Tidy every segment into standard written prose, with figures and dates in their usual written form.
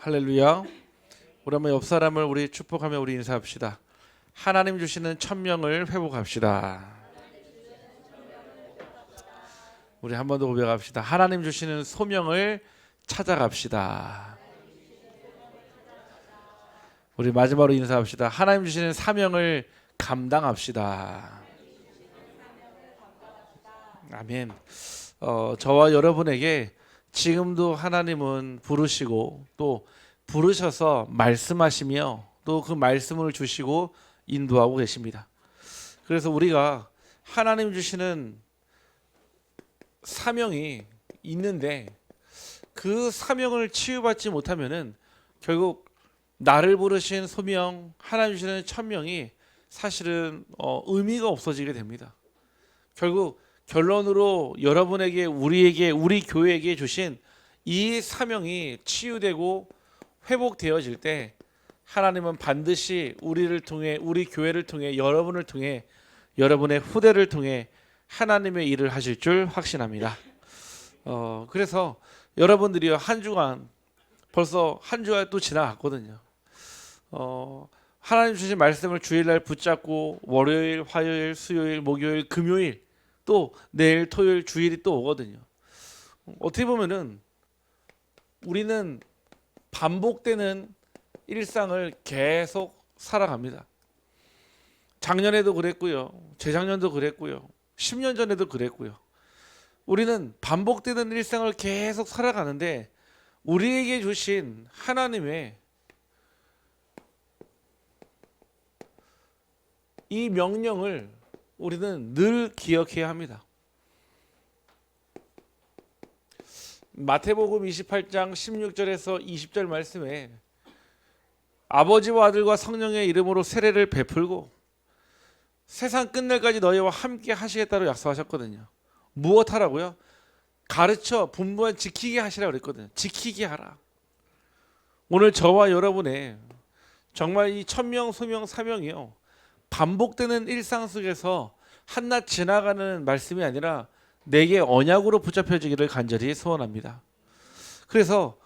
할렐루야. 우리 한번 옆 사람을 우리 축복하며 우리 인사합시다. 하나님 주시는 천명을 회복합시다. 우리 한 번 더 고백합시다. 하나님 주시는 소명을 찾아갑시다. 우리 마지막으로 인사합시다. 하나님 주시는 사명을 감당합시다. 아멘. 저와 여러분에게 지금도 하나님은 부르시고 또 부르셔서 말씀하시며 또 그 말씀을 주시고 인도하고 계십니다. 그래서 우리가 하나님 주시는 사명이 있는데 그 사명을 치유받지 못하면은 결국 나를 부르신 소명, 하나님 주시는 천명이 사실은 의미가 없어지게 됩니다. 결국 결론으로 여러분에게, 우리에게, 우리 교회에게 주신 이 사명이 치유되고 회복되어질 때 하나님은 반드시 우리를 통해, 우리 교회를 통해, 여러분을 통해, 여러분의 후대를 통해 하나님의 일을 하실 줄 확신합니다. 그래서 여러분들이 한 주간, 벌써 한 주가 또 지나갔거든요. 하나님 주신 말씀을 주일날 붙잡고 월요일, 화요일, 수요일, 목요일, 금요일, 또 내일 토요일, 주일이 또 오거든요. 어떻게 보면은 우리는 반복되는 일상을 계속 살아갑니다. 작년에도 그랬고요, 재작년도 그랬고요, 10년 전에도 그랬고요. 우리는 반복되는 일상을 계속 살아가는데 우리에게 주신 하나님의 이 명령을 우리는 늘 기억해야 합니다. 마태복음 28장 16절에서 20절 말씀에 아버지와 아들과 성령의 이름으로 세례를 베풀고 세상 끝날까지 너희와 함께 하시겠다고 약속하셨거든요. 무엇 하라고요? 가르쳐 분부한 지키게 하시라고 그랬거든요. 지키게 하라. 오늘 저와 여러분의 정말 이 천명, 소명, 사명이요, 반복되는 일상 속에서 한낱 지나가는 말씀이 아니라 내게 언약으로 붙잡혀지기를 간절히 소원합니다. 그래서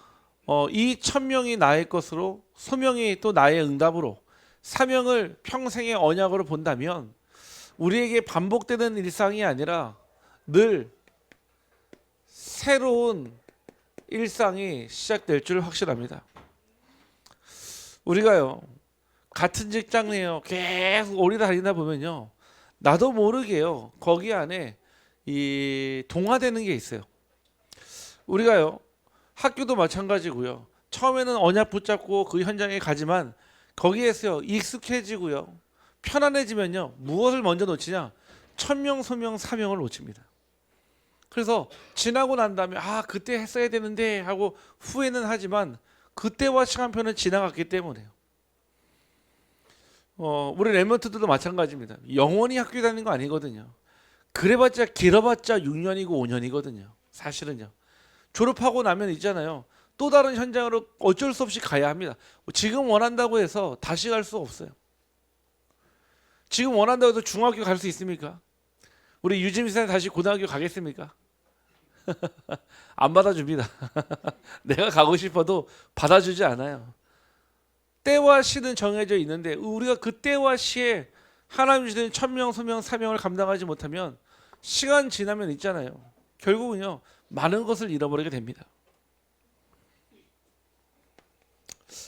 이 천명이 나의 것으로, 소명이 또 나의 응답으로, 사명을 평생의 언약으로 본다면 우리에게 반복되는 일상이 아니라 늘 새로운 일상이 시작될 줄 확실합니다. 우리가요, 같은 직장에요 계속 오래 다니다 보면요, 나도 모르게요 거기 안에 이 동화되는 게 있어요. 우리가요 학교도 마찬가지고요, 처음에는 언약 붙잡고 그 현장에 가지만 거기에서요 익숙해지고요 편안해지면요 무엇을 먼저 놓치냐? 천명, 소명, 사명을 놓칩니다. 그래서 지나고 난 다음에 그때 했어야 되는데 하고 후회는 하지만 그때와 시간표는 지나갔기 때문에요. 우리 랩런트들도 마찬가지입니다. 영원히 학교 다니는 거 아니거든요. 그래봤자 길어봤자 6년이고 5년이거든요. 사실은요. 졸업하고 나면 있잖아요, 또 다른 현장으로 어쩔 수 없이 가야 합니다. 지금 원한다고 해서 다시 갈 수 없어요. 지금 원한다고 해서 중학교 갈 수 있습니까? 우리 유지미사님 다시 고등학교 가겠습니까? 안 받아줍니다. 내가 가고 싶어도 받아주지 않아요. 때와 시는 정해져 있는데 우리가 그 때와 시에 하나님 주시는 천명, 소명, 사명을 감당하지 못하면 시간 지나면 있잖아요, 결국은요 많은 것을 잃어버리게 됩니다.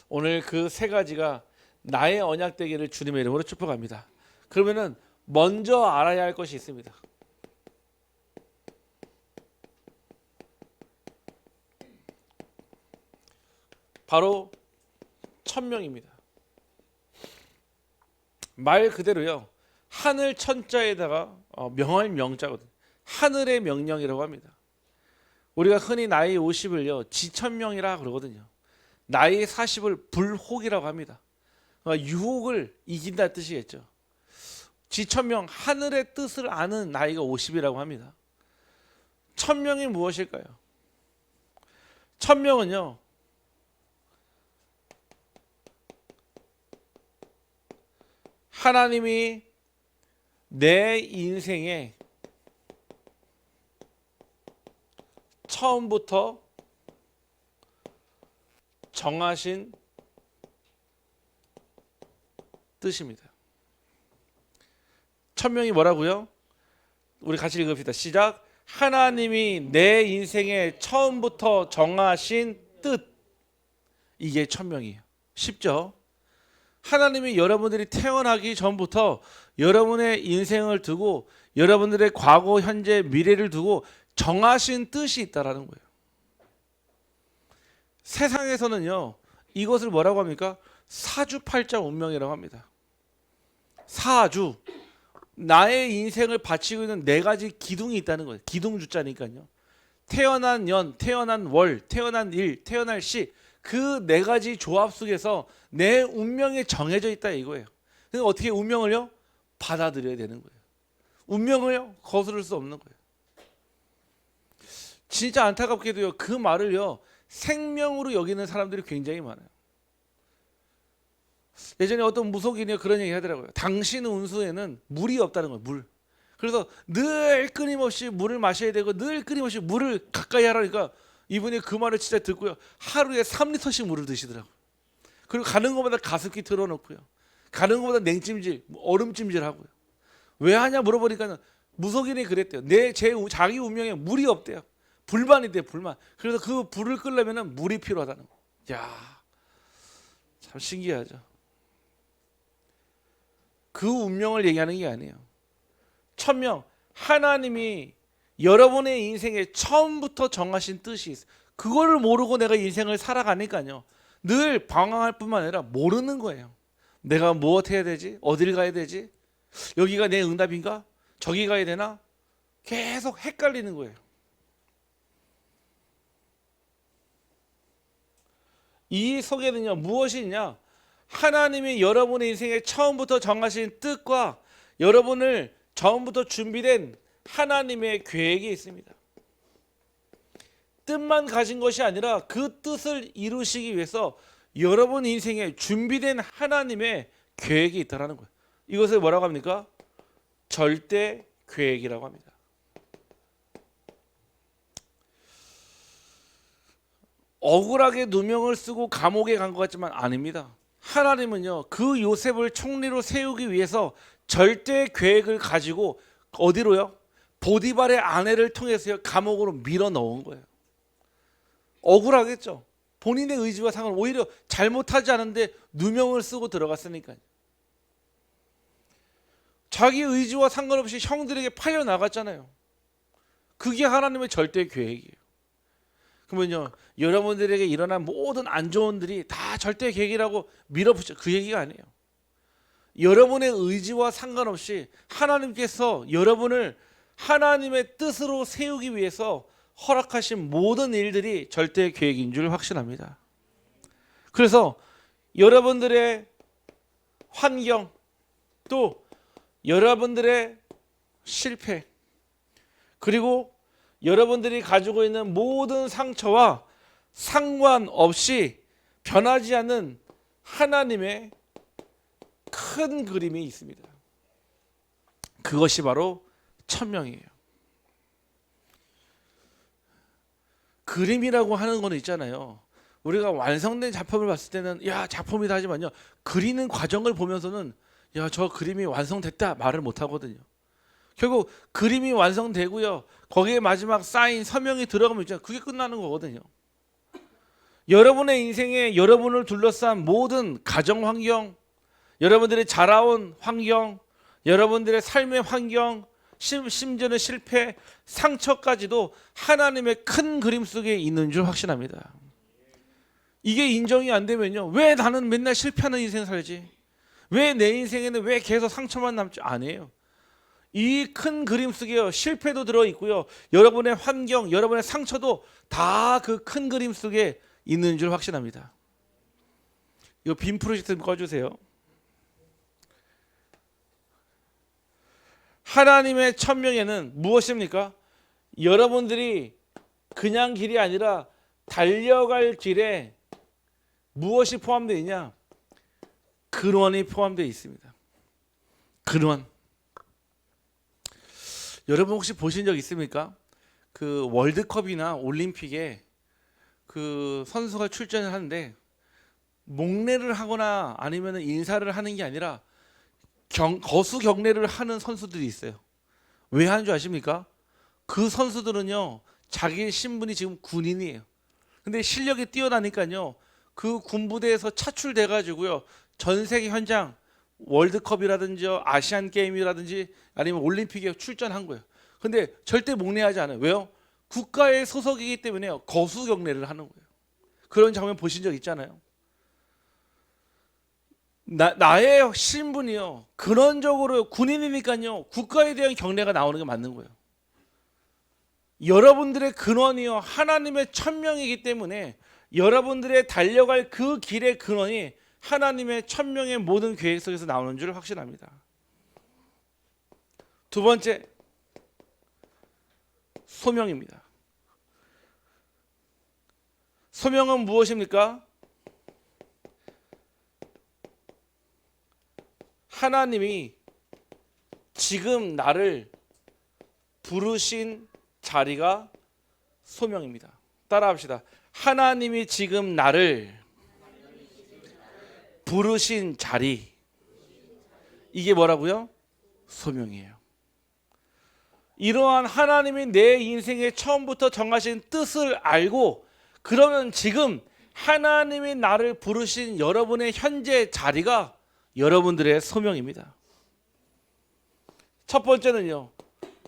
오늘 그 세 가지가 나의 언약 되기를 주님의 이름으로 축복합니다. 그러면은 먼저 알아야 할 것이 있습니다. 바로 천명입니다. 말 그대로요, 하늘 천자에다가 명할 명자거든요. 하늘의 명령이라고 합니다. 우리가 흔히 나이 50을요 지천명이라 그러거든요. 나이 40을 불혹이라고 합니다. 유혹을 이긴다 뜻이겠죠. 지천명, 하늘의 뜻을 아는 나이가 50이라고 합니다. 천명이 무엇일까요? 천명은요, 하나님이 내 인생에 처음부터 정하신 뜻입니다. 천명이 뭐라고요? 우리 같이 읽읍시다. 시작. 하나님이 내 인생에 처음부터 정하신 뜻. 이게 천명이에요. 쉽죠? 하나님이 여러분들이 태어나기 전부터 여러분의 인생을 두고 여러분들의 과거, 현재, 미래를 두고 정하신 뜻이 있다라는 거예요. 세상에서는요, 이것을 뭐라고 합니까? 사주팔자 운명이라고 합니다. 사주, 나의 인생을 바치고 있는 네 가지 기둥이 있다는 거예요. 기둥주자니까요. 태어난 년, 태어난 월, 태어난 일, 태어날 시, 그 네 가지 조합 속에서 내 운명이 정해져 있다 이거예요. 그러니까 어떻게 운명을요? 받아들여야 되는 거예요. 운명을요? 거스를 수 없는 거예요. 진짜 안타깝게도요, 그 말을요, 생명으로 여기는 사람들이 굉장히 많아요. 예전에 어떤 무속인이 그런 얘기 하더라고요. 당신 운수에는 물이 없다는 거예요. 물. 그래서 늘 끊임없이 물을 마셔야 되고 늘 끊임없이 물을 가까이 하라니까 이분이 그 말을 진짜 듣고요. 하루에 3리터씩 물을 드시더라고요. 그리고 가는 것보다 가습기 틀어놓고요. 가는 것보다 냉찜질, 얼음찜질 하고요. 왜 하냐 물어보니까 무속인이 그랬대요. 자기 운명에 물이 없대요. 불만이 돼요. 불만. 그래서 그 불을 끄려면 물이 필요하다는 거예요. 야, 참 신기하죠. 그 운명을 얘기하는 게 아니에요. 천명, 하나님이 여러분의 인생에 처음부터 정하신 뜻이 있어요. 그거를 모르고 내가 인생을 살아가니까요, 늘 방황할 뿐만 아니라 모르는 거예요. 내가 무엇 해야 되지? 어딜 가야 되지? 여기가 내 응답인가? 저기 가야 되나? 계속 헷갈리는 거예요. 이 속에는요, 무엇이 있냐? 하나님이 여러분의 인생에 처음부터 정하신 뜻과 여러분을 처음부터 준비된 하나님의 계획이 있습니다. 뜻만 가진 것이 아니라 그 뜻을 이루시기 위해서 여러분 인생에 준비된 하나님의 계획이 있다는 거예요. 이것을 뭐라고 합니까? 절대 계획이라고 합니다. 억울하게 누명을 쓰고 감옥에 간 것 같지만 아닙니다. 하나님은요, 그 요셉을 총리로 세우기 위해서 절대 계획을 가지고 어디로요? 보디발의 아내를 통해서 감옥으로 밀어 넣은 거예요. 억울하겠죠. 본인의 의지와 상관, 오히려 잘못하지 않은데 누명을 쓰고 들어갔으니까요. 자기 의지와 상관없이 형들에게 팔려 나갔잖아요. 그게 하나님의 절대 계획이에요. 그러면요, 여러분들에게 일어난 모든 안 좋은 일이 다 절대 계획이라고 밀어붙여, 그 얘기가 아니에요. 여러분의 의지와 상관없이 하나님께서 여러분을 하나님의 뜻으로 세우기 위해서 허락하신 모든 일들이 절대 계획인 줄 확신합니다. 그래서 여러분들의 환경, 또 여러분들의 실패, 그리고 여러분들이 가지고 있는 모든 상처와 상관없이 변하지 않는 하나님의 큰 그림이 있습니다. 그것이 바로 천명이에요. 그림이라고 하는 건 있잖아요. 우리가 완성된 작품을 봤을 때는 야, 작품이다 하지만요, 그리는 과정을 보면서는 야, 저 그림이 완성됐다 말을 못 하거든요. 결국 그림이 완성되고요, 거기에 마지막 사인 서명이 들어가면 있잖아요, 그게 끝나는 거거든요. 여러분의 인생에 여러분을 둘러싼 모든 가정 환경, 여러분들이 자라온 환경, 여러분들의 삶의 환경, 심지어는 실패, 상처까지도 하나님의 큰 그림 속에 있는 줄 확신합니다. 이게 인정이 안 되면요, 왜 나는 맨날 실패하는 인생 살지? 왜 내 인생에는 왜 계속 상처만 남지? 아니에요. 이 큰 그림 속에 실패도 들어있고요, 여러분의 환경, 여러분의 상처도 다 그 큰 그림 속에 있는 줄 확신합니다. 이거 빔 프로젝트 좀 꺼주세요. 하나님의 천명에는 무엇입니까? 여러분들이 그냥 길이 아니라 달려갈 길에 무엇이 포함되어 있냐? 근원이 포함되어 있습니다. 근원. 여러분 혹시 보신 적 있습니까? 그 월드컵이나 올림픽에 그 선수가 출전을 하는데 목례를 하거나 아니면 인사를 하는 게 아니라 거수 경례를 하는 선수들이 있어요. 왜 하는 줄 아십니까? 그 선수들은요, 자기 신분이 지금 군인이에요. 근데 실력이 뛰어나니까요, 그 군부대에서 차출돼 가지고요, 전 세계 현장, 월드컵이라든지 아시안 게임이라든지 아니면 올림픽에 출전한 거예요. 근데 절대 목례하지 않아요. 왜요? 국가의 소속이기 때문에요. 거수 경례를 하는 거예요. 그런 장면 보신 적 있잖아요. 나의 신분이요, 근원적으로 군인이니까요, 국가에 대한 경례가 나오는 게 맞는 거예요. 여러분들의 근원이요, 하나님의 천명이기 때문에 여러분들의 달려갈 그 길의 근원이 하나님의 천명의 모든 계획 속에서 나오는 줄 확신합니다. 두 번째, 소명입니다. 소명은 무엇입니까? 하나님이 지금 나를 부르신 자리가 소명입니다. 따라합시다. 하나님이 지금 나를 부르신 자리, 이게 뭐라고요? 소명이에요. 이러한 하나님이 내 인생의 처음부터 정하신 뜻을 알고, 그러면 지금 하나님이 나를 부르신 여러분의 현재 자리가 여러분들의 소명입니다. 첫 번째는요,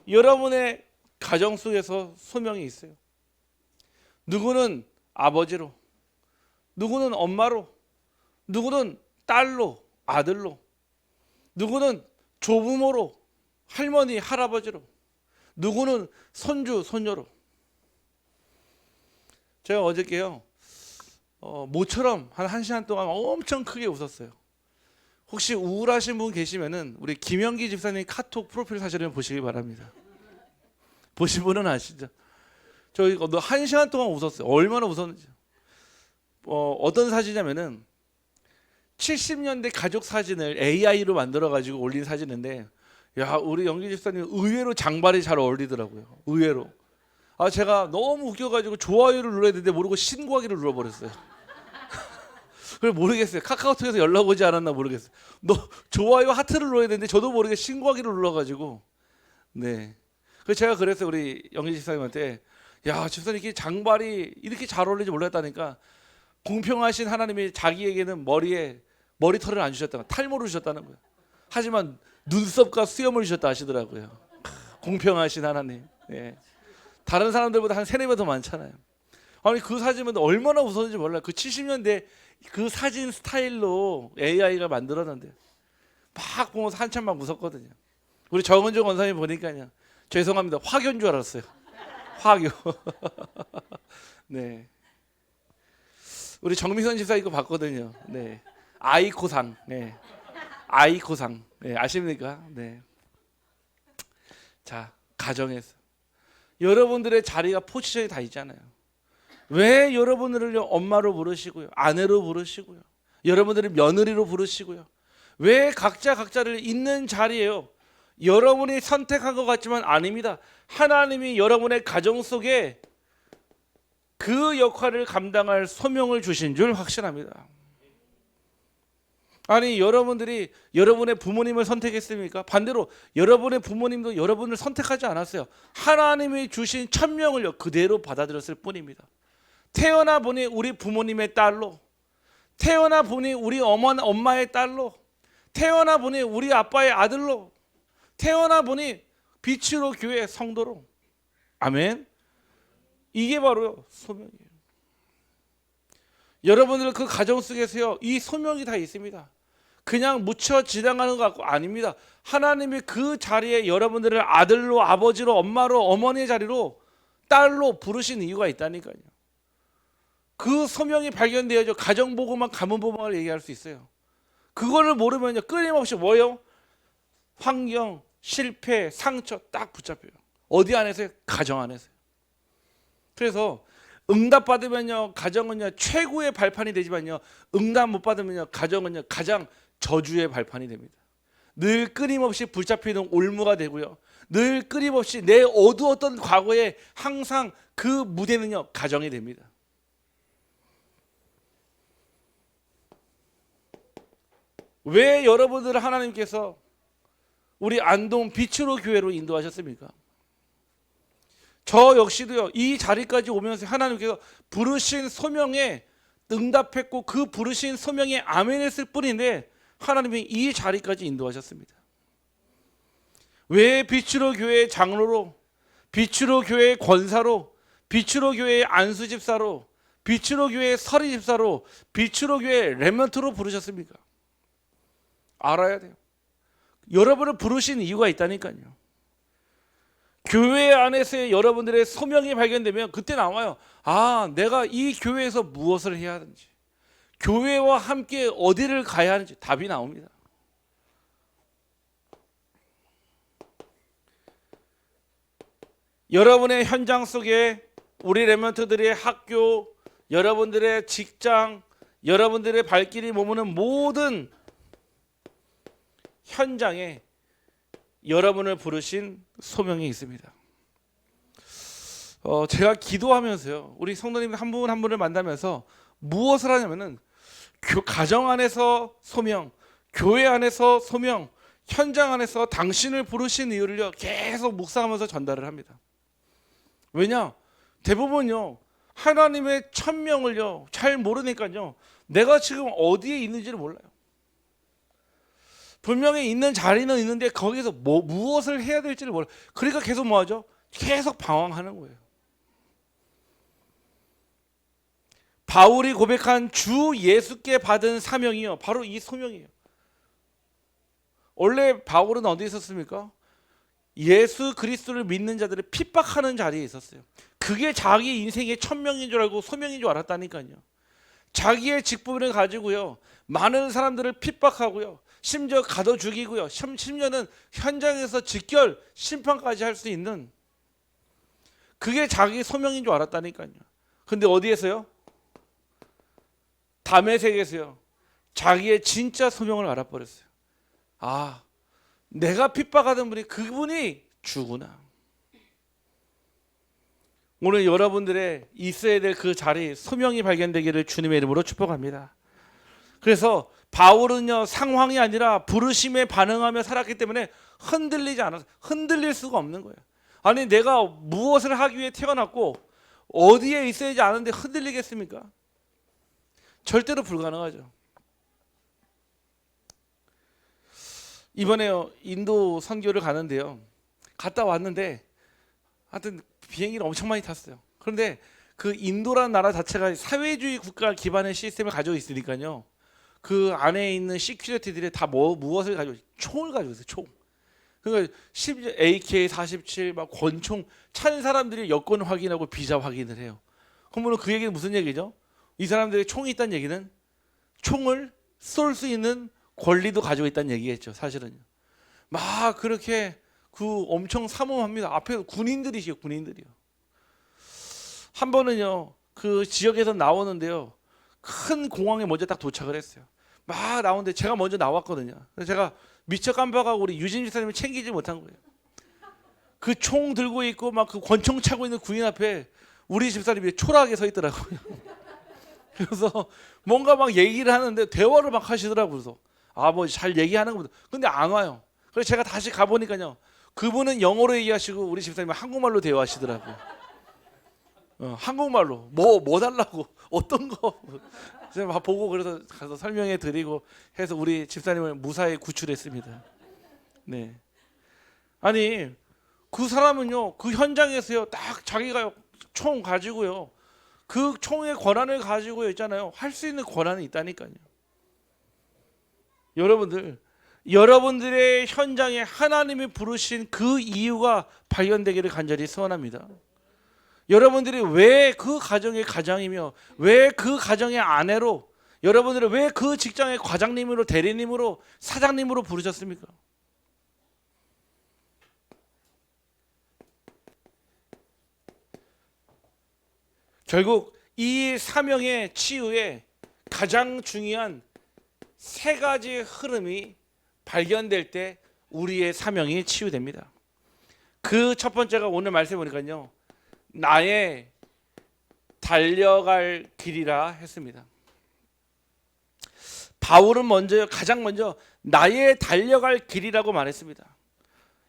여러분의 가정 속에서 소명이 있어요. 누구는 아버지로, 누구는 엄마로, 누구는 딸로, 아들로, 누구는 조부모로, 할머니, 할아버지로, 누구는 손주, 손녀로. 제가 어저께요, 모처럼 한 1시간 동안 엄청 크게 웃었어요. 혹시 우울하신 분 계시면은 우리 김영기 집사님 카톡 프로필 사진을 보시기 바랍니다. 보신 분은 아시죠? 저 이거 1시간 동안 웃었어요. 얼마나 웃었는지. 어떤 사진이냐면은 70년대 가족 사진을 AI로 만들어 가지고 올린 사진인데, 야, 우리 영기 집사님 의외로 장발이 잘 어울리더라고요. 의외로. 제가 너무 웃겨가지고 좋아요를 눌러야 되는데 모르고 신고하기를 눌러버렸어요. 그래, 모르겠어요. 카카오톡에서 연락 오지 않았나 모르겠어요. 너 좋아요 하트를 눌러야 되는데 저도 모르게 신고하기를 눌러가지고, 네. 그래서 제가 그랬어요. 우리 영기 집사님한테, 야, 집사님 이렇게 장발이 이렇게 잘 어울리지 몰랐다니까, 공평하신 하나님이 자기에게는 머리털을 안 주셨다는, 탈모를 주셨다는 거예요. 하지만 눈썹과 수염을 주셨다 하시더라고요. 공평하신 하나님. 예. 다른 사람들보다 한 3-4배 더 많잖아요. 아니, 그 사진은 얼마나 웃었는지 몰라요. 그 70년대 그 사진 스타일로 AI가 만들었는데 막 보면서 한참 막 웃었거든요. 우리 정은정 원사님 보니까요, 죄송합니다, 화교인 줄 알았어요. 화교. 네. 우리 정미선 집사 이거 봤거든요. 네. 아이코상. 네. 아이코상. 네. 아십니까? 네. 자, 가정에서 여러분들의 자리가, 포지션이 다 있잖아요. 왜 여러분들을 엄마로 부르시고요, 아내로 부르시고요, 여러분들을 며느리로 부르시고요, 왜 각자를 있는 자리예요. 여러분이 선택한 것 같지만 아닙니다. 하나님이 여러분의 가정 속에 그 역할을 감당할 소명을 주신 줄 확신합니다. 아니, 여러분들이 여러분의 부모님을 선택했습니까? 반대로 여러분의 부모님도 여러분을 선택하지 않았어요. 하나님이 주신 천명을 그대로 받아들였을 뿐입니다. 태어나 보니 우리 부모님의 딸로, 태어나 보니 우리 엄마의 딸로, 태어나 보니 우리 아빠의 아들로, 태어나 보니 빛으로 교회 성도로. 아멘. 이게 바로 소명이에요. 여러분들 그 가정 속에서요, 이 소명이 다 있습니다. 그냥 묻혀 지나가는 것 같고 아닙니다. 하나님이 그 자리에 여러분들을 아들로, 아버지로, 엄마로, 어머니의 자리로, 딸로 부르신 이유가 있다니까요. 그 소명이 발견되어야죠. 가정보고만, 가문보고만 얘기할 수 있어요. 그거를 모르면요, 끊임없이 뭐예요? 환경, 실패, 상처 딱 붙잡혀요. 어디 안에서요? 가정 안에서요. 그래서 응답 받으면요, 가정은요 최고의 발판이 되지만요, 응답 못 받으면요, 가정은요 가장 저주의 발판이 됩니다. 늘 끊임없이 붙잡히는 올무가 되고요, 늘 끊임없이 내 어두웠던 과거에 항상 그 무대는요 가정이 됩니다. 왜 여러분들을 하나님께서 우리 안동 빛으로 교회로 인도하셨습니까? 저 역시도요, 이 자리까지 오면서 하나님께서 부르신 소명에 응답했고 그 부르신 소명에 아멘했을 뿐인데 하나님이 이 자리까지 인도하셨습니다. 왜 빛으로 교회의 장로로, 빛으로 교회의 권사로, 빛으로 교회의 안수집사로, 빛으로 교회의 서리집사로, 빛으로 교회의 렘넌트로 부르셨습니까? 알아야 돼요. 여러분을 부르신 이유가 있다니까요. 교회 안에서의 여러분들의 소명이 발견되면 그때 나와요. 아, 내가 이 교회에서 무엇을 해야 하는지, 교회와 함께 어디를 가야 하는지 답이 나옵니다. 여러분의 현장 속에 우리 렘넌트들의 학교, 여러분들의 직장, 여러분들의 발길이 머무는 모든 현장에 여러분을 부르신 소명이 있습니다. 제가 기도하면서요, 우리 성도님들 한 분 한 분을 만나면서 무엇을 하냐면은 가정 안에서 소명, 교회 안에서 소명, 현장 안에서 당신을 부르신 이유를요 계속 묵상하면서 전달을 합니다. 왜냐? 대부분요 하나님의 천명을요 잘 모르니까요 내가 지금 어디에 있는지를 몰라요. 분명히 있는 자리는 있는데 거기서 무엇을 해야 될지를 몰라요. 그러니까 계속 뭐하죠? 계속 방황하는 거예요. 바울이 고백한 주 예수께 받은 사명이요 바로 이 소명이에요. 원래 바울은 어디 있었습니까? 예수 그리스도를 믿는 자들을 핍박하는 자리에 있었어요. 그게 자기 인생의 천명인 줄 알고 소명인 줄 알았다니까요. 자기의 직분을 가지고요 많은 사람들을 핍박하고요 심지어 가둬 죽이고요 심지어는 현장에서 직결 심판까지 할 수 있는 그게 자기 소명인 줄 알았다니까요. 근데 어디에서요? 다메섹에서요 자기의 진짜 소명을 알아버렸어요. 아, 내가 핍박하던 분이 그분이 주구나. 오늘 여러분들의 있어야 될 그 자리 소명이 발견되기를 주님의 이름으로 축복합니다. 그래서 바울은요 상황이 아니라 부르심에 반응하며 살았기 때문에 흔들리지 않아서 흔들릴 수가 없는 거예요. 아니 내가 무엇을 하기 위해 태어났고 어디에 있어야지 않은데 흔들리겠습니까? 절대로 불가능하죠. 이번에요 인도 선교를 가는데요 갔다 왔는데 하여튼 비행기를 엄청 많이 탔어요. 그런데 그 인도라는 나라 자체가 사회주의 국가 기반의 시스템을 가지고 있으니까요 그 안에 있는 시큐리티들이 다 무엇을 가지고 총을 가지고 있어요. 총. 그러니까 심지어 AK-47 막 권총 찬 사람들이 여권 확인하고 비자 확인을 해요. 그러면 그 얘기는 무슨 얘기죠? 이 사람들이 총이 있다는 얘기는 총을 쏠 수 있는 권리도 가지고 있다는 얘기겠죠. 사실은요. 막 그렇게 그 엄청 삼엄합니다. 앞에 군인들이시요, 군인들이요. 한 번은요 그 지역에서 나오는데요 큰 공항에 먼저 딱 도착을 했어요. 막 나오는데 제가 먼저 나왔거든요. 그래서 제가 미처 깜빡하고 우리 유진 집사님을 챙기지 못한 거예요. 그 총 들고 있고 막 그 권총 차고 있는 군인 앞에 우리 집사님이 초라하게 서 있더라고요. 그래서 뭔가 막 얘기를 하는데 대화를 막 하시더라고요. 그래서 아 뭐 잘 얘기하는 겁니다. 근데 안 와요. 그래서 제가 다시 가보니까요 그분은 영어로 얘기하시고 우리 집사님은 한국말로 대화하시더라고요. 한국말로 뭐 달라고 어떤 거 제가 보고 그래서 가서 설명해 드리고 해서 우리 집사님을 무사히 구출했습니다. 네. 아니 그 사람은요 그 현장에서요 딱 자기가 총 가지고요 그 총의 권한을 가지고 있잖아요. 할 수 있는 권한이 있다니까요. 여러분들의 현장에 하나님이 부르신 그 이유가 발견되기를 간절히 소원합니다. 여러분들이 왜 그 가정의 가장이며 왜 그 가정의 아내로 여러분들을 왜 그 직장의 과장님으로 대리님으로 사장님으로 부르셨습니까? 결국 이 사명의 치유에 가장 중요한 세 가지 흐름이 발견될 때 우리의 사명이 치유됩니다. 그 첫 번째가 오늘 말씀해 보니까요 나의 달려갈 길이라 했습니다. 바울은 가장 먼저 나의 달려갈 길이라고 말했습니다.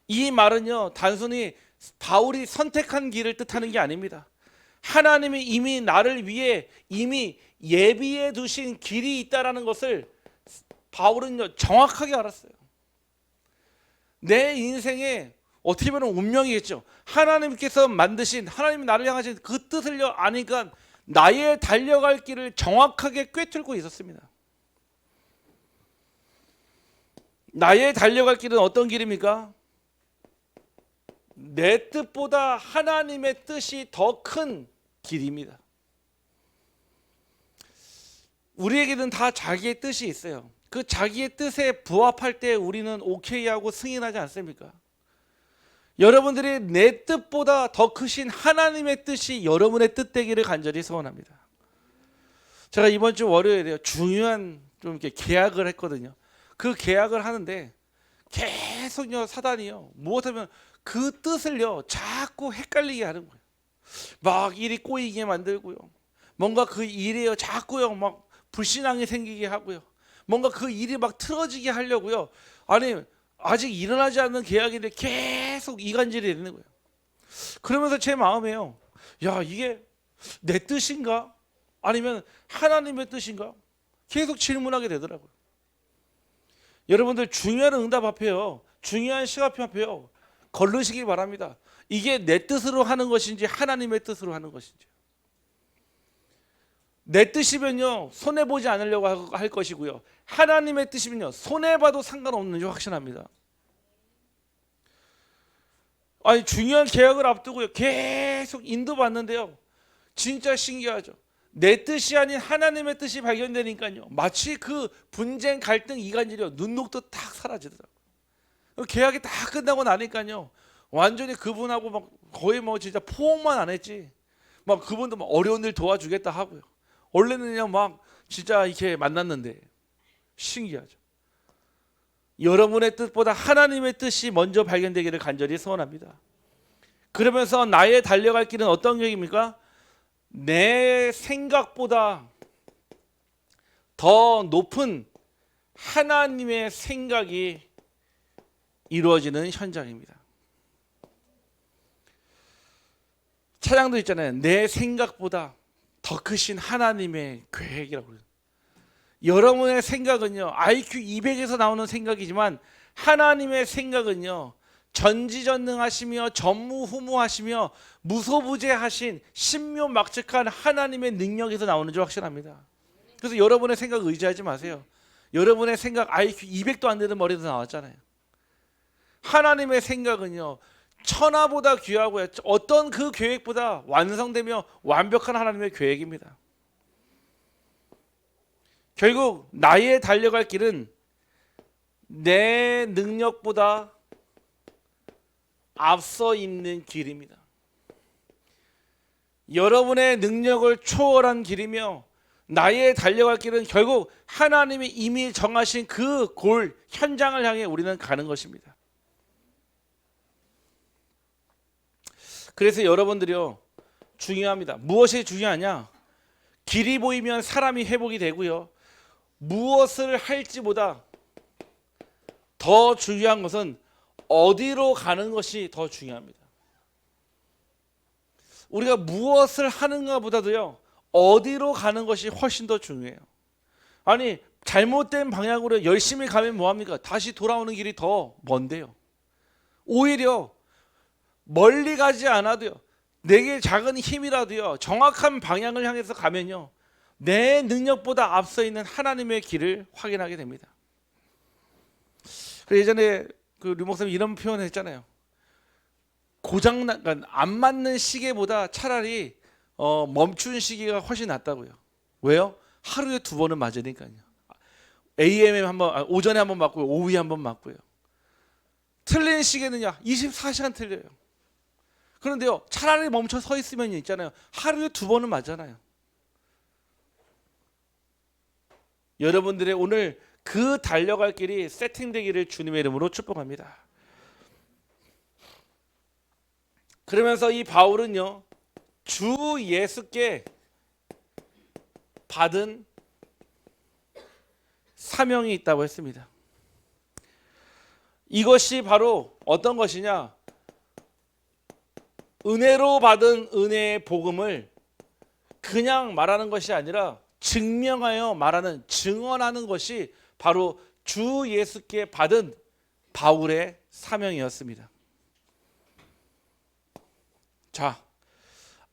이 말은요, 단순히 바울이 선택한 길을 뜻하는 게 아닙니다. 하나님이 이미 나를 위해 이미 예비해 두신 길이 있다라는 것을 바울은요, 정확하게 알았어요. 내 인생에 어떻게 보면 운명이겠죠. 하나님께서 만드신, 하나님이 나를 향하신 그 뜻을 아니까 나의 달려갈 길을 정확하게 꿰뚫고 있었습니다. 나의 달려갈 길은 어떤 길입니까? 내 뜻보다 하나님의 뜻이 더 큰 길입니다. 우리에게는 다 자기의 뜻이 있어요. 그 자기의 뜻에 부합할 때 우리는 오케이 하고 승인하지 않습니까? 여러분들이 내 뜻보다 더 크신 하나님의 뜻이 여러분의 뜻 되기를 간절히 소원합니다. 제가 이번 주 월요일에 중요한 좀 이렇게 계약을 했거든요. 그 계약을 하는데 계속요, 사단이요, 무엇하면 그 뜻을요 자꾸 헷갈리게 하는 거예요. 막 일이 꼬이게 만들고요, 뭔가 그 일에요 자꾸요 막 불신앙이 생기게 하고요, 뭔가 그 일이 막 틀어지게 하려고요. 아니, 아직 일어나지 않는 계약인데 계속 이간질이 되는 거예요. 그러면서 제 마음에요, 야, 이게 내 뜻인가? 아니면 하나님의 뜻인가? 계속 질문하게 되더라고요. 여러분들 중요한 응답 앞에요, 중요한 시간표 앞에요, 걸르시기 바랍니다. 이게 내 뜻으로 하는 것인지 하나님의 뜻으로 하는 것인지. 내 뜻이면요 손해보지 않으려고 할 것이고요, 하나님의 뜻이면요 손해봐도 상관없는 줄 확신합니다. 아니, 중요한 계약을 앞두고요 계속 인도받는데요, 진짜 신기하죠. 내 뜻이 아닌 하나님의 뜻이 발견되니까요, 마치 그 분쟁, 갈등, 이간질이요 눈녹듯 탁 사라지더라고요. 계약이 다 끝나고 나니까요 완전히 그분하고 막 거의 뭐 진짜 포옹만 안 했지, 막 그분도 막 어려운 일 도와주겠다 하고요. 원래는 그냥 막 진짜 이렇게 만났는데 신기하죠. 여러분의 뜻보다 하나님의 뜻이 먼저 발견되기를 간절히 소원합니다. 그러면서 나의 달려갈 길은 어떤 길입니까? 내 생각보다 더 높은 하나님의 생각이 이루어지는 현장입니다. 찬양도 있잖아요. 내 생각보다 더 크신 하나님의 계획이라고 그래요. 여러분의 생각은요 IQ 200에서 나오는 생각이지만 하나님의 생각은요 전지전능하시며 전무후무하시며 무소부재하신 신묘막측한 하나님의 능력에서 나오는 줄 확신합니다. 그래서 여러분의 생각 의지하지 마세요. 여러분의 생각 IQ 200도 안 되는 머리도 나왔잖아요. 하나님의 생각은요 천하보다 귀하고요, 어떤 그 계획보다 완성되며 완벽한 하나님의 계획입니다. 결국 나의 달려갈 길은 내 능력보다 앞서 있는 길입니다. 여러분의 능력을 초월한 길이며 나의 달려갈 길은 결국 하나님이 이미 정하신 그 골, 현장을 향해 우리는 가는 것입니다. 그래서 여러분들이요 중요합니다. 무엇이 중요하냐? 길이 보이면 사람이 회복이 되고요, 무엇을 할지보다 더 중요한 것은 어디로 가는 것이 더 중요합니다. 우리가 무엇을 하는가 보다도요 어디로 가는 것이 훨씬 더 중요해요. 아니, 잘못된 방향으로 열심히 가면 뭐합니까? 다시 돌아오는 길이 더 먼데요. 오히려 멀리 가지 않아도요, 내게 작은 힘이라도요 정확한 방향을 향해서 가면요 내 능력보다 앞서 있는 하나님의 길을 확인하게 됩니다. 예전에 그 류 목사님 이런 표현을 했잖아요. 고장난, 그러니까 안 맞는 시계보다 차라리 멈춘 시계가 훨씬 낫다고요. 왜요? 하루에 2번은 맞으니까요. AM에 한번, 오전에 한번 맞고요, 오후에 한번 맞고요. 틀린 시계는요 24시간 틀려요. 그런데요 차라리 멈춰 서 있으면 있잖아요, 하루에 2번은 맞잖아요. 여러분들의 오늘 그 달려갈 길이 세팅되기를 주님의 이름으로 축복합니다. 그러면서 이 바울은요 주 예수께 받은 사명이 있다고 했습니다. 이것이 바로 어떤 것이냐? 은혜로 받은 은혜의 복음을 그냥 말하는 것이 아니라 증명하여 말하는, 증언하는 것이 바로 주 예수께 받은 바울의 사명이었습니다. 자,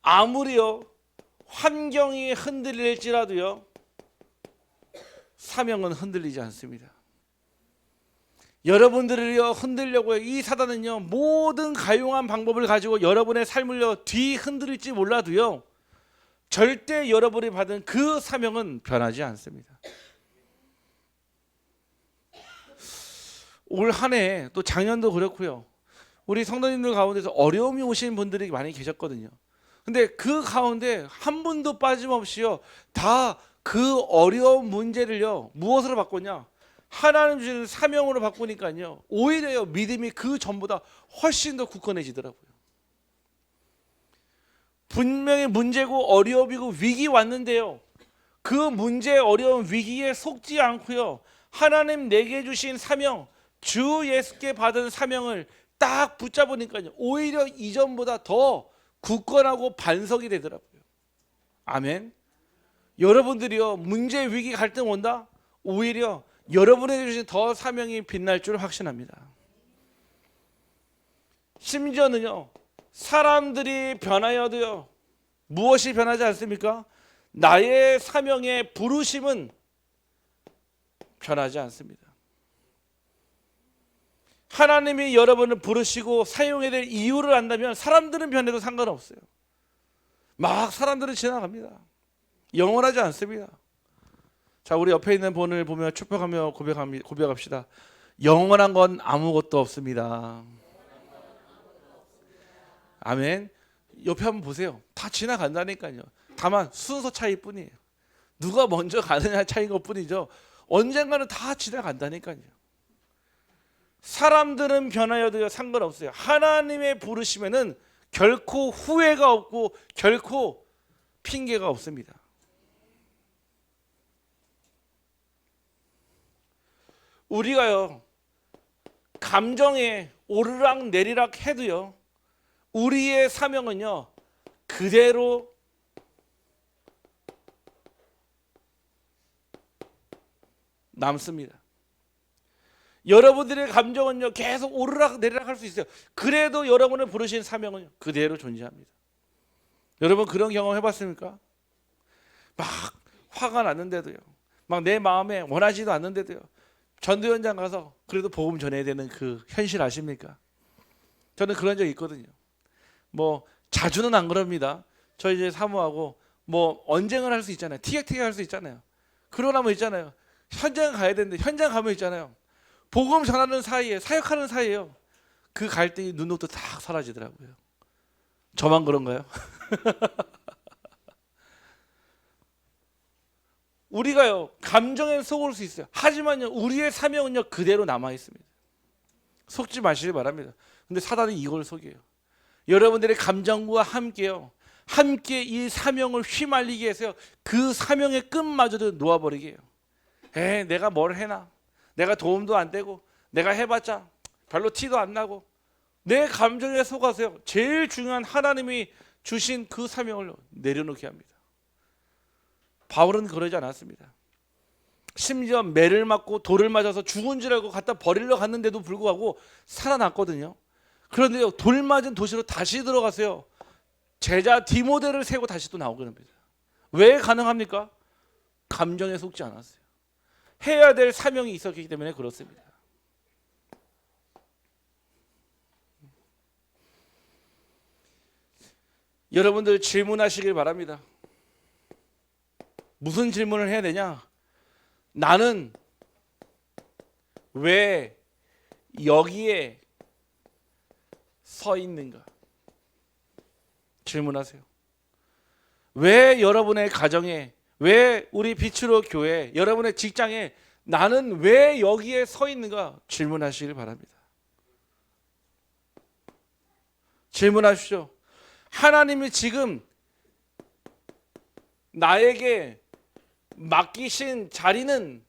아무리요 환경이 흔들릴지라도요 사명은 흔들리지 않습니다. 여러분들을요 흔들려고요. 이 사단은요 모든 가용한 방법을 가지고 여러분의 삶을요 뒤 흔들릴지 몰라도요 절대 여러분이 받은 그 사명은 변하지 않습니다. 올 한 해 또 작년도 그렇고요. 우리 성도님들 가운데서 어려움이 오신 분들이 많이 계셨거든요. 근데 그 가운데 한 분도 빠짐없이요 다 그 어려운 문제를요 무엇으로 바꿨냐? 하나님 주시는 사명으로 바꾸니까요 오히려요 믿음이 그 전보다 훨씬 더 굳건해지더라고요. 분명히 문제고 어려움이고 위기 왔는데요 그 문제, 어려움, 위기에 속지 않고요 하나님 내게 주신 사명, 주 예수께 받은 사명을 딱 붙잡으니까요 오히려 이전보다 더 굳건하고 반석이 되더라고요. 아멘. 여러분들이요 문제, 위기, 갈등 온다? 오히려 여러분에게 주신 더 사명이 빛날 줄 확신합니다. 심지어는요 사람들이 변하여도요 무엇이 변하지 않습니까? 나의 사명의 부르심은 변하지 않습니다. 하나님이 여러분을 부르시고 사용해야 될 이유를 안다면 사람들은 변해도 상관없어요. 막 사람들은 지나갑니다. 영원하지 않습니다. 자, 우리 옆에 있는 분을 보며 축복하며 고백합시다. 영원한 건 아무것도 없습니다. 아멘. 옆에 한번 보세요. 다 지나간다니까요. 다만 순서 차이뿐이에요. 누가 먼저 가느냐 차이인 것뿐이죠. 언젠가는 다 지나간다니까요. 사람들은 변하여도 상관없어요. 하나님의 부르심에는 결코 후회가 없고 결코 핑계가 없습니다. 우리가요 감정에 오르락 내리락 해도요 우리의 사명은요 그대로 남습니다. 여러분들의 감정은요 계속 오르락 내리락 할 수 있어요. 그래도 여러분을 부르신 사명은 그대로 존재합니다. 여러분 그런 경험 해봤습니까? 막 화가 났는데도요 막 내 마음에 원하지도 않는데도요 전도 현장 가서 그래도 복음 전해야 되는 그 현실 아십니까? 저는 그런 적 있거든요. 뭐 자주는 안 그럽니다. 저 이제 사모하고 뭐 언쟁을 할 수 있잖아요. 티격태격 할 수 있잖아요. 그러나면 있잖아요. 현장 가야 되는데 현장 가면 있잖아요. 복음 전하는 사이에 사역하는 사이에요. 그 갈등이 눈으로부터 딱 사라지더라고요. 저만 그런가요? 우리가요 감정에 속을 수 있어요. 하지만요 우리의 사명은요 그대로 남아 있습니다. 속지 마시길 바랍니다. 근데 사단이 이걸 속여요. 여러분들의 감정과 함께요 함께 이 사명을 휘말리게 해서요 그 사명의 끝마저도 놓아버리게 해요. 내가 뭘 해나, 내가 도움도 안 되고 내가 해봤자 별로 티도 안 나고 내 감정에 속아서요 제일 중요한 하나님이 주신 그 사명을 내려놓게 합니다. 바울은 그러지 않았습니다. 심지어 매를 맞고 돌을 맞아서 죽은 줄 알고 갖다 버리려 갔는데도 불구하고 살아났거든요. 그런데 돌 맞은 도시로 다시 들어가세요. 제자 디모데를 세고 다시 또 나오게 됩니다. 왜 가능합니까? 감정에 속지 않았어요. 해야 될 사명이 있었기 때문에 그렇습니다. 여러분들 질문하시길 바랍니다. 무슨 질문을 해야 되냐? 나는 왜 여기에 서 있는가? 질문하세요. 왜 여러분의 가정에, 왜 우리 빛으로 교회, 여러분의 직장에 나는 왜 여기에 서 있는가? 질문하시길 바랍니다. 질문하십시오. 하나님이 지금 나에게 맡기신 자리는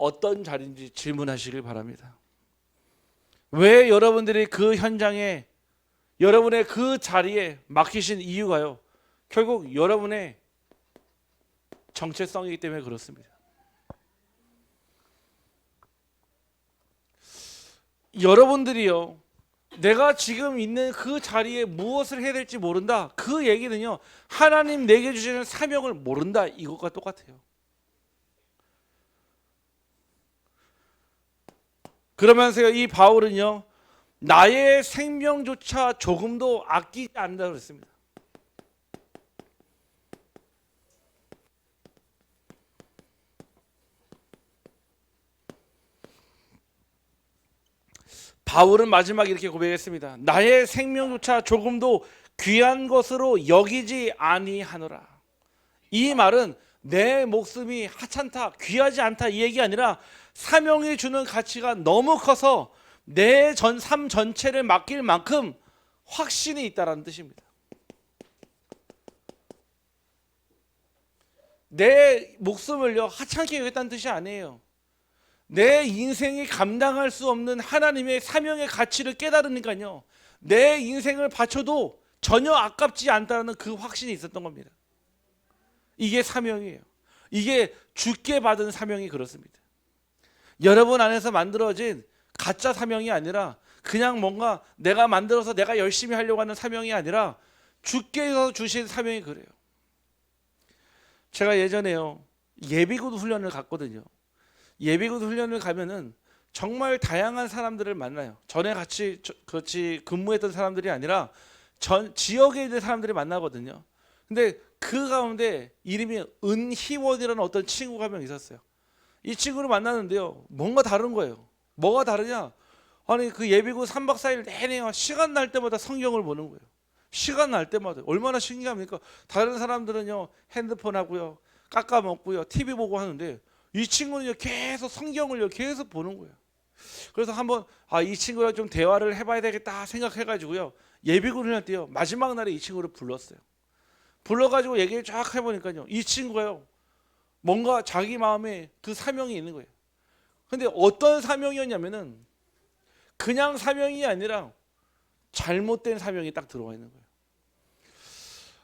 어떤 자리인지 질문하시길 바랍니다. 왜 여러분들이 그 현장에, 여러분의 그 자리에 맡기신 이유가요, 결국 여러분의 정체성이기 때문에 그렇습니다. 여러분들이요, 내가 지금 있는 그 자리에 무엇을 해야 될지 모른다, 그 얘기는요, 하나님 내게 주시는 사명을 모른다, 이것과 똑같아요. 그러면서 이 바울은요, 나의 생명조차 조금도 아끼지 않는다 그랬습니다. 바울은 마지막에 이렇게 고백했습니다. 나의 생명조차 조금도 귀한 것으로 여기지 아니하노라. 이 말은 내 목숨이 하찮다, 귀하지 않다, 이 얘기 아니라 사명이 주는 가치가 너무 커서 내 삶 전체를 맡길 만큼 확신이 있다라는 뜻입니다. 내 목숨을요 하찮게 여겼다는 뜻이 아니에요. 내 인생이 감당할 수 없는 하나님의 사명의 가치를 깨달으니까요, 내 인생을 바쳐도 전혀 아깝지 않다는 그 확신이 있었던 겁니다. 이게 사명이에요. 이게 주께 받은 사명이 그렇습니다. 여러분 안에서 만들어진 가짜 사명이 아니라, 그냥 뭔가 내가 만들어서 내가 열심히 하려고 하는 사명이 아니라 주께서 주신 사명이 그래요. 제가 예전에요, 예비군 훈련을 갔거든요. 예비군 훈련을 가면은 정말 다양한 사람들을 만나요. 전에 같이 근무했던 사람들이 아니라 전 지역에 있는 사람들이 만나거든요. 근데 그 가운데 이름이 은희원이라는 어떤 친구가 한 명 있었어요. 이 친구를 만났는데요, 뭔가 다른 거예요. 뭐가 다르냐? 아니 그 예비군 3박 4일 내내 시간 날 때마다 성경을 보는 거예요. 시간 날 때마다. 얼마나 신기합니까? 다른 사람들은요 핸드폰 하고요, 깎아 먹고요, TV 보고 하는데 이 친구는요 계속 성경을요 계속 보는 거예요. 그래서 한번 이 친구랑 좀 대화를 해봐야 되겠다 생각해가지고요, 예비군을 할 때요 마지막 날에 이 친구를 불렀어요. 불러가지고 얘기를 쫙 해보니까요, 이 친구가요 뭔가 자기 마음에 그 사명이 있는 거예요. 근데 어떤 사명이었냐면은 그냥 사명이 아니라 잘못된 사명이 딱 들어와 있는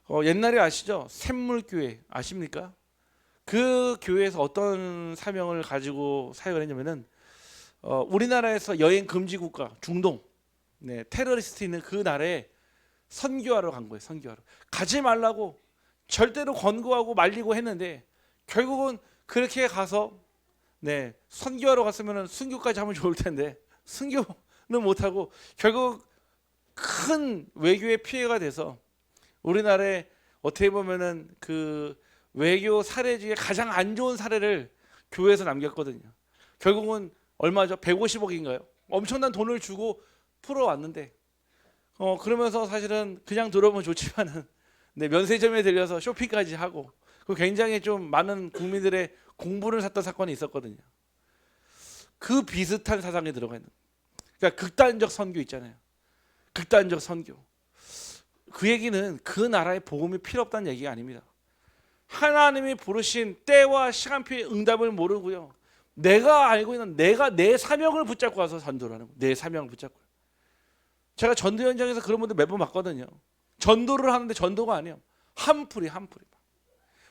거예요. 옛날에 아시죠? 샘물교회 아십니까? 그 교회에서 어떤 사명을 가지고 사역을 했냐면은 우리나라에서 여행 금지 국가 중동, 테러리스트 있는 그 나라에 선교하러 간 거예요. 선교하러 가지 말라고 절대로 권고하고 말리고 했는데, 결국은 그렇게 가서 선교하러 갔으면 순교까지 하면 좋을 텐데 순교는 못하고 결국 큰 외교의 피해가 돼서 우리나라에 어떻게 보면은 그 외교 사례 중에 가장 안 좋은 사례를 교회에서 남겼거든요. 결국은 얼마죠? 150억인가요? 엄청난 돈을 주고 풀어왔는데 그러면서 사실은 그냥 들어오면 좋지만은 면세점에 들려서 쇼핑까지 하고 굉장히 좀 많은 국민들의 공분을 샀던 사건이 있었거든요. 그 비슷한 사상에 들어가 있는, 그러니까 극단적 선교 있잖아요. 극단적 선교. 그 얘기는 그 나라의 복음이 필요 없다는 얘기가 아닙니다. 하나님이 부르신 때와 시간표의 응답을 모르고요, 내가 알고 있는 내 사명을 붙잡고 와서 전도를 하는 거예요. 내 사명을 붙잡고. 제가 전도 현장에서 그런 분들 몇 번 봤거든요. 전도를 하는데 전도가 아니에요. 한풀이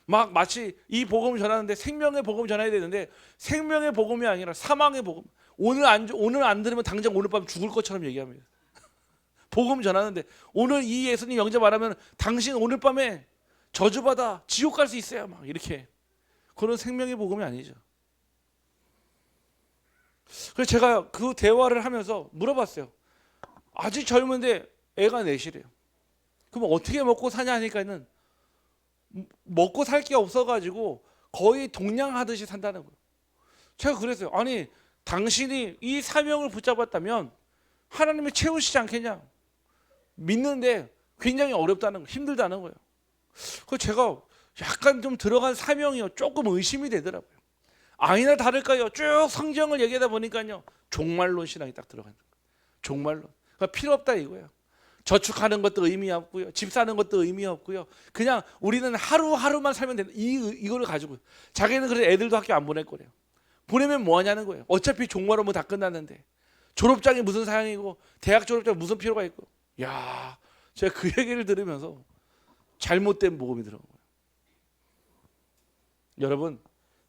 막 마치 이 복음을 전하는데 생명의 복음을 전해야 되는데 생명의 복음이 아니라 사망의 복음. 오늘 안 들으면 당장 오늘 밤 죽을 것처럼 얘기합니다. 복음 전하는데 오늘 이 예수님 영접 안 하면 당신 오늘 밤에 저주받아 지옥 갈 수 있어요. 막 이렇게. 그런 생명의 복음이 아니죠. 그래서 제가 그 대화를 하면서 물어봤어요. 아직 젊은데 애가 넷이래요. 그럼 어떻게 먹고 사냐 하니까는 먹고 살 게 없어가지고 거의 동냥하듯이 산다는 거예요. 제가 그랬어요. 아니 당신이 이 사명을 붙잡았다면 하나님이 채우시지 않겠냐. 믿는데 굉장히 어렵다는 거, 힘들다는 거예요. 그래서 제가 약간 좀 들어간 사명이요 조금 의심이 되더라고요. 아니나 다를까요, 쭉 성경을 얘기하다 보니까요 종말론 신앙이 딱 들어가는 거예요. 종말론. 그러니까 필요 없다 이거예요. 저축하는 것도 의미 없고요, 집 사는 것도 의미 없고요, 그냥 우리는 하루하루만 살면 된다. 이거를 가지고 자기는 그래서 애들도 학교 안 보낼 거래요. 보내면 뭐 하냐는 거예요. 어차피 종말은 뭐 다 끝났는데 졸업장이 무슨 사양이고 대학 졸업장 무슨 필요가 있고. 야, 제가 그 얘기를 들으면서 잘못된 복음이 들어온 거예요. 여러분,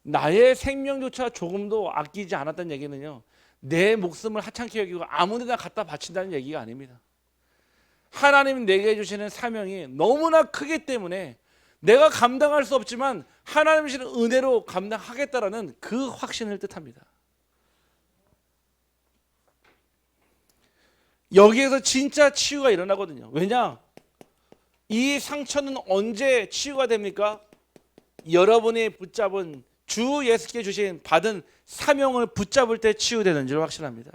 나의 생명조차 조금도 아끼지 않았다는 얘기는요, 내 목숨을 하찮게 여기고 아무데나 갖다 바친다는 얘기가 아닙니다. 하나님 내게 주시는 사명이 너무나 크기 때문에 내가 감당할 수 없지만 하나님 주시는 은혜로 감당하겠다라는 그 확신을 뜻합니다. 여기에서 진짜 치유가 일어나거든요. 왜냐? 이 상처는 언제 치유가 됩니까? 여러분이 붙잡은 주 예수께 주신 받은 사명을 붙잡을 때 치유되는 줄 확신합니다.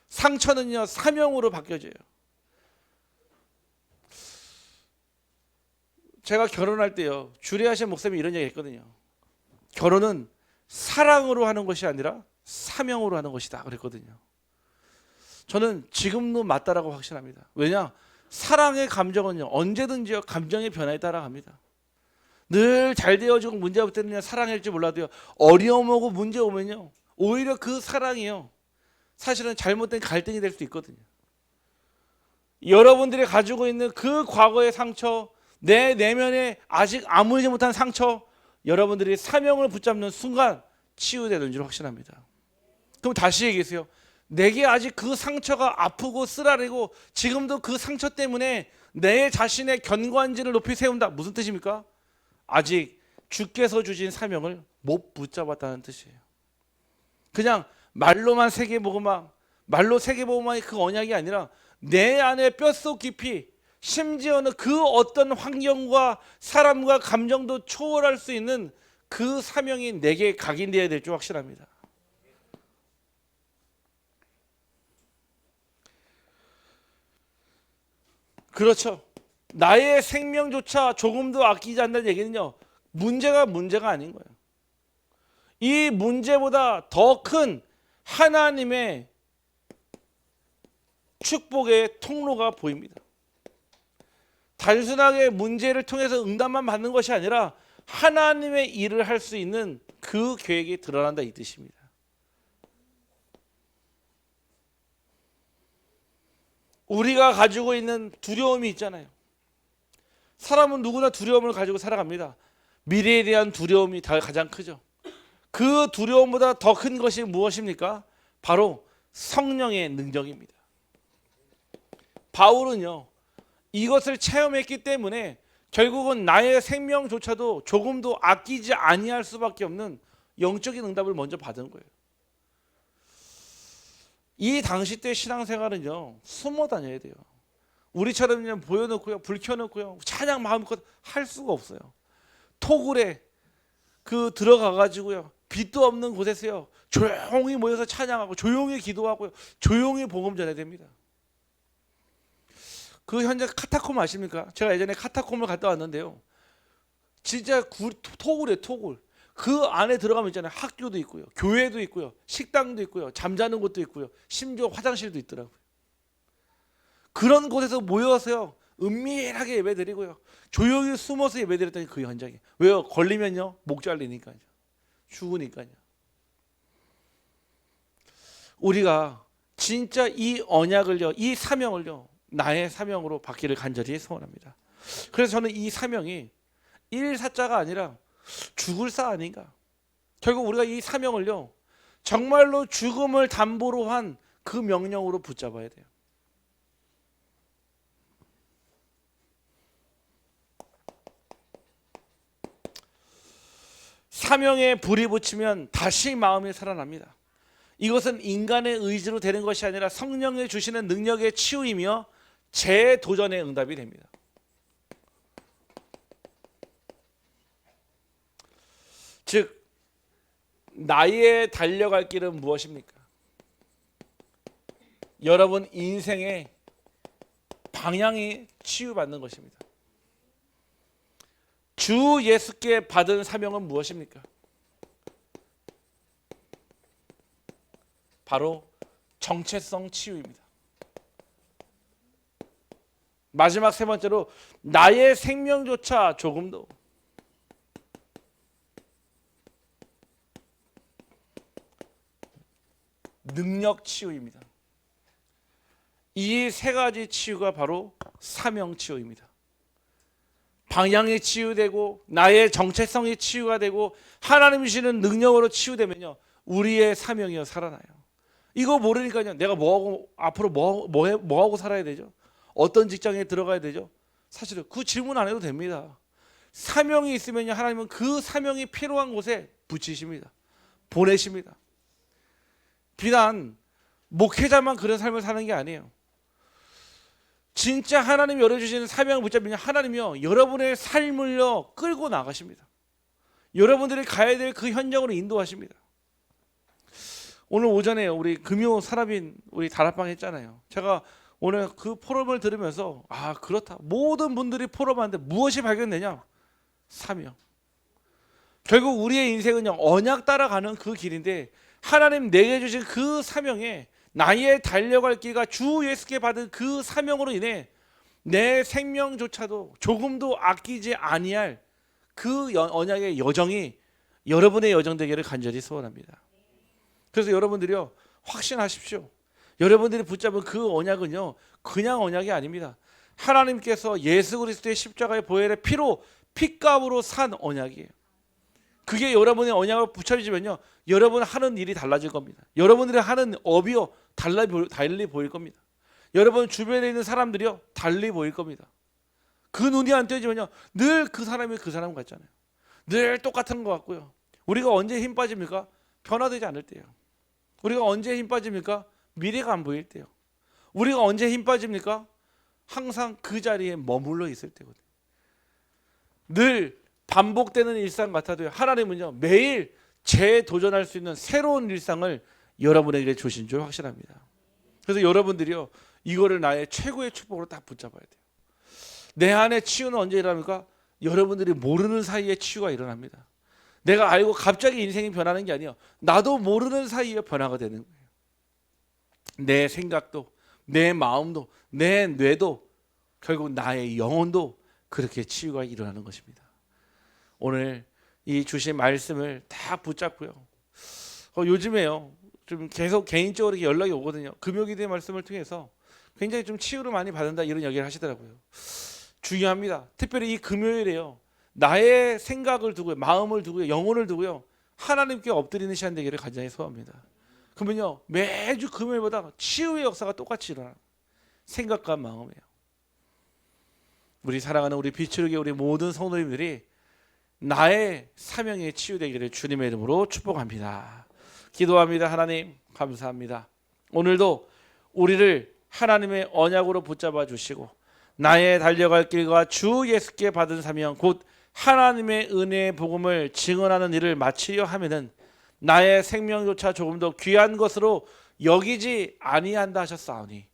상처는요, 사명으로 바뀌어져요. 제가 결혼할 때요, 주례하신 목사님이 이런 얘기 했거든요. 결혼은 사랑으로 하는 것이 아니라 사명으로 하는 것이다 그랬거든요. 저는 지금도 맞다라고 확신합니다. 왜냐? 사랑의 감정은요, 언제든지요, 감정의 변화에 따라갑니다. 늘 잘 되어지고 문제가 없을 때는 사랑일지 몰라도요, 어려움 오고 문제 오면요, 오히려 그 사랑이요, 사실은 잘못된 갈등이 될 수도 있거든요. 여러분들이 가지고 있는 그 과거의 상처, 내 내면에 아직 아물지 못한 상처, 여러분들이 사명을 붙잡는 순간 치유되는 줄 확신합니다. 그럼 다시 얘기해주세요. 내게 아직 그 상처가 아프고 쓰라리고 지금도 그 상처 때문에 내 자신의 견고한지를 높이 세운다. 무슨 뜻입니까? 아직 주께서 주신 사명을 못 붙잡았다는 뜻이에요. 그냥 말로만 세계복음화, 말로 세계복음화의 그 언약이 아니라 내 안에 뼛속 깊이, 심지어는 그 어떤 환경과 사람과 감정도 초월할 수 있는 그 사명이 내게 각인되어야 될 줄 확신합니다. 그렇죠. 나의 생명조차 조금도 아끼지 않는다는 얘기는요, 문제가 아닌 거예요. 이 문제보다 더 큰 하나님의 축복의 통로가 보입니다. 단순하게 문제를 통해서 응답만 받는 것이 아니라 하나님의 일을 할 수 있는 그 계획이 드러난다, 이 뜻입니다. 우리가 가지고 있는 두려움이 있잖아요. 사람은 누구나 두려움을 가지고 살아갑니다. 미래에 대한 두려움이 가장 크죠. 그 두려움보다 더 큰 것이 무엇입니까? 바로 성령의 능력입니다. 바울은요, 이것을 체험했기 때문에 결국은 나의 생명조차도 조금도 아끼지 아니할 수밖에 없는 영적인 응답을 먼저 받은 거예요. 이 당시 때 신앙생활은요, 숨어 다녀야 돼요. 우리처럼 그냥 보여놓고요, 불 켜놓고요, 찬양 마음껏 할 수가 없어요. 토굴에 들어가 가지고요, 빛도 없는 곳에서요, 조용히 모여서 찬양하고 조용히 기도하고요, 조용히 복음 전해야 됩니다. 그 현재 카타콤 아십니까? 제가 예전에 카타콤을 갔다 왔는데요, 진짜 토굴이에요, 토굴. 그 안에 들어가면 있잖아요, 학교도 있고요, 교회도 있고요, 식당도 있고요, 잠자는 곳도 있고요, 심지어 화장실도 있더라고요. 그런 곳에서 모여서요, 은밀하게 예배드리고요, 조용히 숨어서 예배드렸더니 그 현장에. 왜요? 걸리면요, 목 잘리니까요, 죽으니까요. 우리가 진짜 이 언약을요, 이 사명을요, 나의 사명으로 받기를 간절히 소원합니다. 그래서 저는 이 사명이 일사자가 아니라 죽을 사 아닌가. 결국 우리가 이 사명을요, 정말로 죽음을 담보로 한 그 명령으로 붙잡아야 돼요. 사명에 불이 붙이면 다시 마음이 살아납니다. 이것은 인간의 의지로 되는 것이 아니라 성령이 주시는 능력의 치유이며 재도전의 응답이 됩니다. 즉, 나의 달려갈 길은 무엇입니까? 여러분 인생의 방향이 치유받는 것입니다. 주 예수께 받은 사명은 무엇입니까? 바로 정체성 치유입니다. 마지막 세 번째로, 나의 생명조차 조금도 능력 치유입니다. 이 세 가지 치유가 바로 사명 치유입니다. 방향이 치유되고 나의 정체성이 치유가 되고 하나님 주시는 능력으로 치유되면요, 우리의 사명이요 살아나요. 이거 모르니까요, 내가 뭐하고 앞으로 뭐하고 살아야 되죠? 어떤 직장에 들어가야 되죠? 사실은 그 질문 안 해도 됩니다. 사명이 있으면요, 하나님은 그 사명이 필요한 곳에 붙이십니다. 보내십니다. 비단 목회자만 그런 삶을 사는 게 아니에요. 진짜 하나님이 열어주시는 사명을 붙잡으면 하나님이요, 여러분의 삶을요 끌고 나가십니다. 여러분들이 가야 될 그 현장으로 인도하십니다. 오늘 오전에 우리 금요 산업인 우리 다락방 했잖아요. 제가 오늘 그 포럼을 들으면서 그렇다. 모든 분들이 포럼하는데 무엇이 발견되냐? 사명. 결국 우리의 인생은요, 언약 따라가는 그 길인데 하나님 내게 주신 그 사명에 나의 달려갈 길과 주 예수께 받은 그 사명으로 인해 내 생명조차도 조금도 아끼지 아니할 그 언약의 여정이 여러분의 여정 되기를 간절히 소원합니다. 그래서 여러분들이요, 확신하십시오. 여러분들이 붙잡은 그 언약은요, 그냥 언약이 아닙니다. 하나님께서 예수 그리스도의 십자가의 보혈의 피로 핏값으로 산 언약이에요. 그게 여러분의 언약을 붙잡으시면요, 여러분 하는 일이 달라질 겁니다. 여러분들이 하는 업이요 달리 보일 겁니다. 여러분 주변에 있는 사람들이요 달리 보일 겁니다. 그 눈이 안 떼지면요, 늘 그 사람이 그 사람 같잖아요. 늘 똑같은 것 같고요. 우리가 언제 힘 빠집니까? 변화되지 않을 때요. 우리가 언제 힘 빠집니까? 미래가 안 보일 때요. 우리가 언제 힘 빠집니까? 항상 그 자리에 머물러 있을 때거든요. 늘 반복되는 일상 같아도요, 하나님은요 매일 재도전할 수 있는 새로운 일상을 여러분에게 주신 줄 확신합니다. 그래서 여러분들이요, 이거를 나의 최고의 축복으로 딱 붙잡아야 돼요. 내 안에 치유는 언제 일어납니까? 여러분들이 모르는 사이에 치유가 일어납니다. 내가 알고 갑자기 인생이 변하는 게 아니에요. 나도 모르는 사이에 변화가 되는 거예요. 내 생각도, 내 마음도, 내 뇌도, 결국 나의 영혼도 그렇게 치유가 일어나는 것입니다. 오늘 이 주신 말씀을 다 붙잡고요. 요즘에요, 좀 계속 개인적으로 이렇게 연락이 오거든요. 금요기도의 말씀을 통해서 굉장히 좀 치유를 많이 받는다, 이런 얘기를 하시더라고요. 중요합니다. 특별히 이 금요일에요, 나의 생각을 두고요, 마음을 두고요, 영혼을 두고요, 하나님께 엎드리는 시간 되기를 간절히 소원합니다. 그러면요, 매주 금요일마다 치유의 역사가 똑같이 일어나요. 생각과 마음이에요. 우리 사랑하는 우리 빛으로 우리 모든 성도님들이 나의 사명에 치유되기를 주님의 이름으로 축복합니다. 기도합니다. 하나님 감사합니다. 오늘도 우리를 하나님의 언약으로 붙잡아 주시고 나의 달려갈 길과 주 예수께 받은 사명 곧 하나님의 은혜의 복음을 증언하는 일을 마치려 하면은 나의 생명조차 조금 더 귀한 것으로 여기지 아니한다 하셨사오니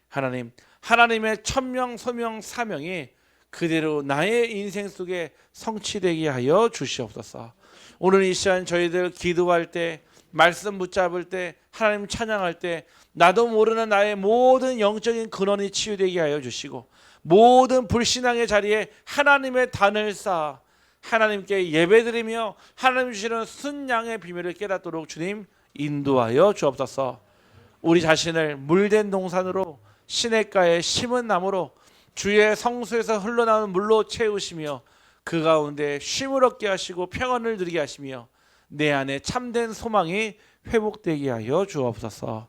하나님, 하나님의 천명 소명 사명이 그대로 나의 인생 속에 성취되게 하여 주시옵소서. 오늘 이 시간 저희들 기도할 때, 말씀 붙잡을 때, 하나님 찬양할 때 나도 모르는 나의 모든 영적인 근원이 치유되게 하여 주시고 모든 불신앙의 자리에 하나님의 단을 쌓아 하나님께 예배드리며 하나님 주시는 순양의 비밀을 깨닫도록 주님 인도하여 주옵소서. 우리 자신을 물된 동산으로 시냇가에 심은 나무로 주의 성소에서 흘러나오는 물로 채우시며 그 가운데 쉼을 얻게 하시고 평안을 누리게 하시며 내 안에 참된 소망이 회복되게 하여 주옵소서.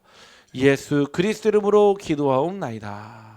예수 그리스도 이름으로 기도하옵나이다.